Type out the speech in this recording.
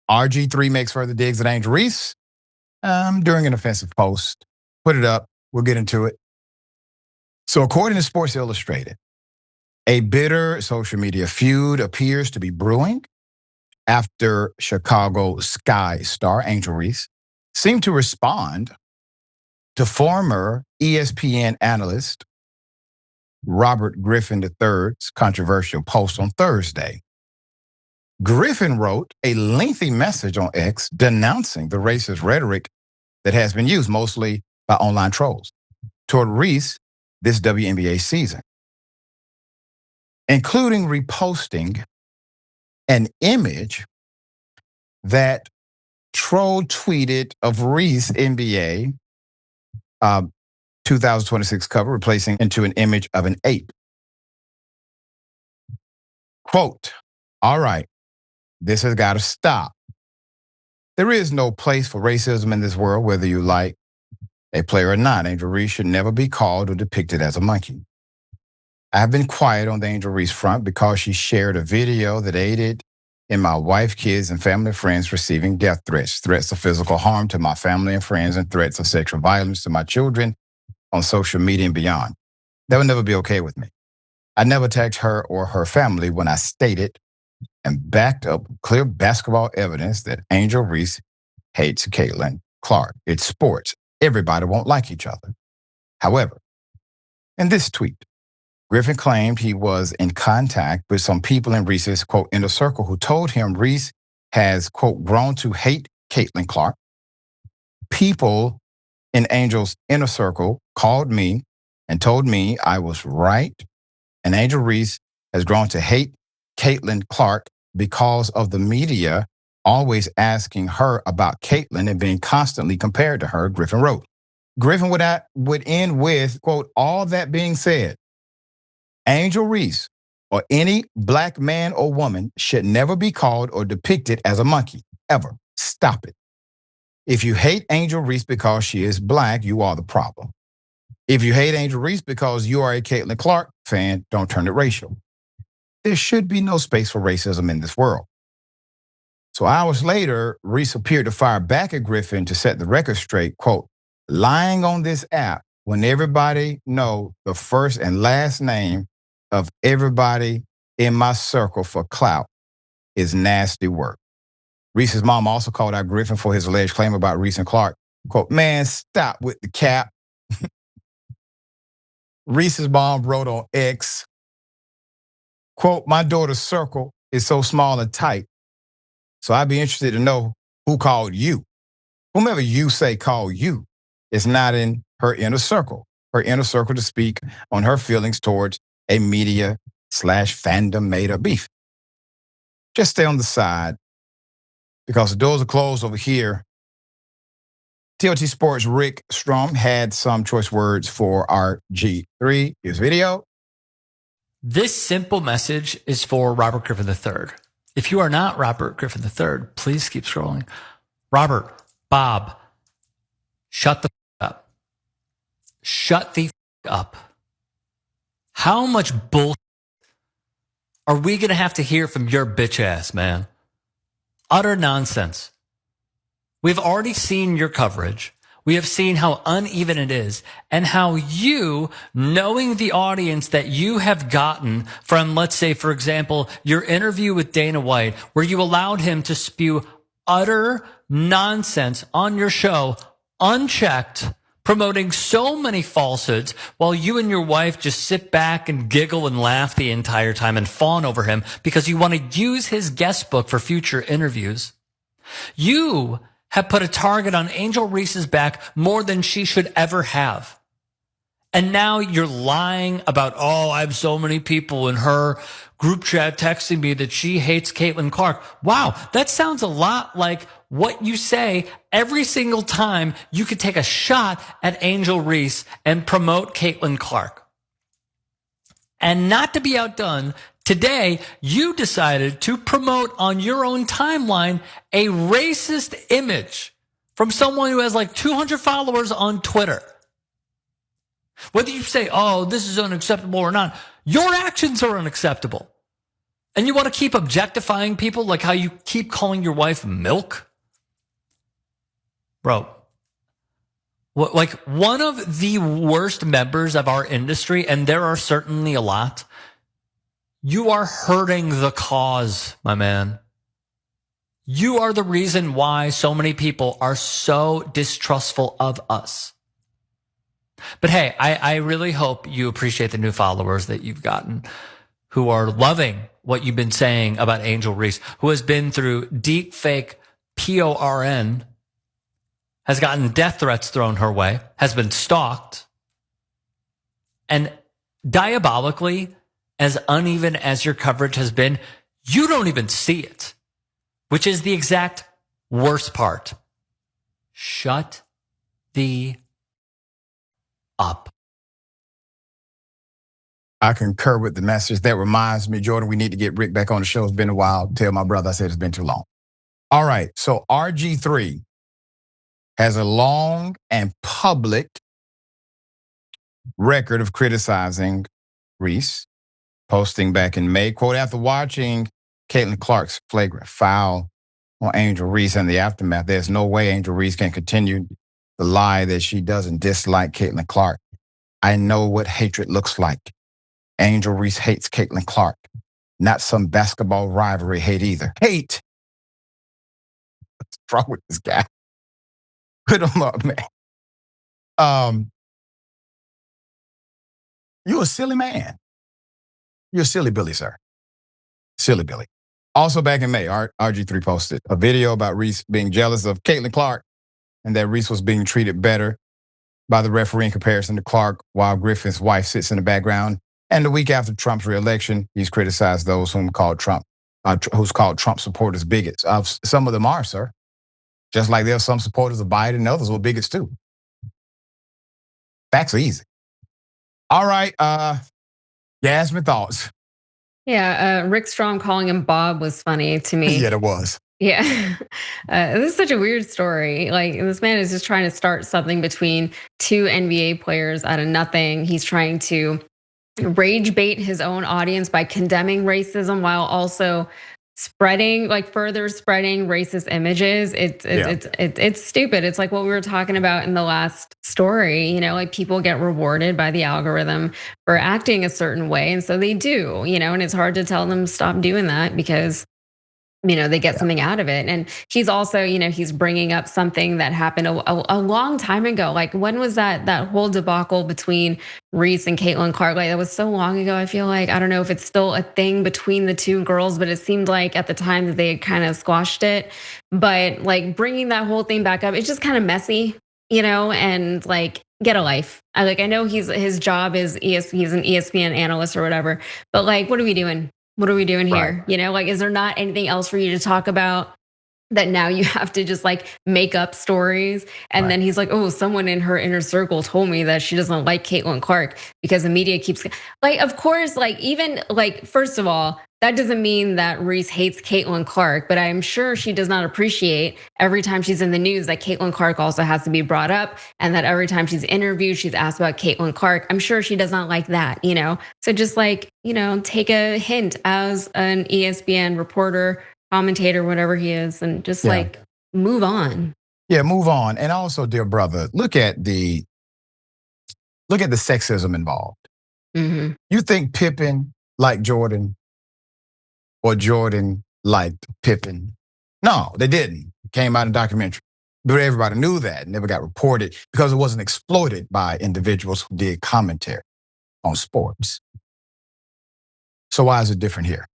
RG3 makes further digs at Angel Reese during an offensive post. Put it up. We'll get into it. So according to Sports Illustrated, a bitter social media feud appears to be brewing after Chicago Sky star Angel Reese seemed to respond to former ESPN analyst Robert Griffin III's controversial post on Thursday. Griffin wrote a lengthy message on X denouncing the racist rhetoric that has been used mostly by online trolls toward Reese this WNBA season, including reposting an image that troll tweeted of Reese NBA 2026 cover, replacing into an image of an ape. Quote, all right, this has got to stop. There is no place for racism in this world, whether you like a player or not. Angel Reese should never be called or depicted as a monkey. I have been quiet on the Angel Reese front because she shared a video that aided in my wife, kids, and family and friends receiving death threats, threats of physical harm to my family and friends, and threats of sexual violence to my children on social media and beyond. That would never be okay with me. I never tagged her or her family when I stated and backed up clear basketball evidence that Angel Reese hates Caitlin Clark. It's sports. Everybody won't like each other. However, in this tweet, Griffin claimed he was in contact with some people in Reese's, quote, inner circle who told him Reese has, quote, grown to hate Caitlin Clark. People in Angel's inner circle called me and told me I was right, and Angel Reese has grown to hate Caitlin Clark because of the media always asking her about Caitlin and being constantly compared to her, Griffin wrote. Griffin would end with, quote, all that being said, Angel Reese or any black man or woman should never be called or depicted as a monkey, ever. Stop it. If you hate Angel Reese because she is black, you are the problem. If you hate Angel Reese because you are a Caitlin Clark fan, don't turn it racial. There should be no space for racism in this world. So hours later, Reese appeared to fire back at Griffin to set the record straight, quote, lying on this app when everybody know the first and last name of everybody in my circle for clout is nasty work. Reese's mom also called out Griffin for his alleged claim about Reese and Clark. Quote, man, stop with the cap. Reese's mom wrote on X, quote, my daughter's circle is so small and tight, so I'd be interested to know who called you. Whomever you say called you is not in her inner circle to speak on her feelings towards a media/fandom made up beef. Just stay on the side because the doors are closed over here. TLT Sports' Rick Strom had some choice words for RG3. Here's video. This simple message is for Robert Griffin III. If you are not Robert Griffin III, please keep scrolling. Robert, Bob, shut the up. Shut the up. How much bullshit are we going to have to hear from your bitch ass, man? Utter nonsense. We've already seen your coverage. We have seen how uneven it is and how you, knowing the audience that you have gotten from, let's say, for example, your interview with Dana White, where you allowed him to spew utter nonsense on your show, unchecked, promoting so many falsehoods while you and your wife just sit back and giggle and laugh the entire time and fawn over him because you want to use his guest book for future interviews. You have put a target on Angel Reese's back more than she should ever have. And now you're lying about, oh, I have so many people in her group chat texting me that she hates Caitlin Clark. Wow, that sounds a lot like what you say every single time you could take a shot at Angel Reese and promote Caitlin Clark. And not to be outdone, today you decided to promote on your own timeline a racist image from someone who has like 200 followers on Twitter. Whether you say, oh, this is unacceptable or not, your actions are unacceptable. And you want to keep objectifying people like how you keep calling your wife milk? Bro, like one of the worst members of our industry, and there are certainly a lot, you are hurting the cause, my man. You are the reason why so many people are so distrustful of us. But hey, I really hope you appreciate the new followers that you've gotten who are loving what you've been saying about Angel Reese, who has been through deep fake PORN, has gotten death threats thrown her way, has been stalked, and diabolically, as uneven as your coverage has been, you don't even see it, which is the exact worst part. Shut the up. I concur with the message. That reminds me, Jordan, we need to get Rick back on the show. It's been a while. Tell my brother I said it's been too long. All right, so RG3 has a long and public record of criticizing Reese, posting back in May, quote, after watching Caitlin Clark's flagrant foul on Angel Reese and the aftermath, there's no way Angel Reese can continue the lie that she doesn't dislike Caitlin Clark. I know what hatred looks like. Angel Reese hates Caitlin Clark, not some basketball rivalry hate either. Hate. What's wrong with this guy? Put him up, man. You're a silly man. You're a silly Billy, sir. Silly Billy. Also back in May, RG3 posted a video about Reese being jealous of Caitlin Clark and that Reese was being treated better by the referee in comparison to Clark while Griffin's wife sits in the background. And the week after Trump's reelection, he's criticized those who's called Trump supporters bigots. Some of them are, sir. Just like there are some supporters of Biden and others who are bigots too. Facts are easy. All right, Yasmin, thoughts? Yeah, Rick Strong calling him Bob was funny to me. Yeah, it was. Yeah. This is such a weird story. Like, this man is just trying to start something between two NBA players out of nothing. He's trying to rage bait his own audience by condemning racism while also further spreading racist images. It's stupid. It's like what we were talking about in the last story. You know, like people get rewarded by the algorithm for acting a certain way, and so they do. You know, and it's hard to tell them stop doing that because they get something out of it. And he's also, he's bringing up something that happened a long time ago. Like, when was that whole debacle between Reese and Caitlin Clark? Like, that was so long ago. I feel like, I don't know if it's still a thing between the two girls, but it seemed like at the time that they had kind of squashed it. But like bringing that whole thing back up, it's just kind of messy, and like, get a life. I know his job is he's an ESPN analyst or whatever, but like, what are we doing? What are we doing here? Right. Like, is there not anything else for you to talk about that now you have to just like make up stories? And then he's like, oh, someone in her inner circle told me that she doesn't like Caitlin Clark because the media keeps like, of course, like even like, first of all, that doesn't mean that Reese hates Caitlin Clark, but I'm sure she does not appreciate every time she's in the news that Caitlin Clark also has to be brought up, and that every time she's interviewed, she's asked about Caitlin Clark. I'm sure she does not like that, So just like, take a hint as an ESPN reporter, commentator, whatever he is, and just like move on. Yeah, move on. And also, dear brother, look at the sexism involved. Mm-hmm. You think Pippen liked Jordan or Jordan liked Pippen? No, they didn't. It came out in documentary. But everybody knew that. It never got reported because it wasn't exploited by individuals who did commentary on sports. So why is it different here?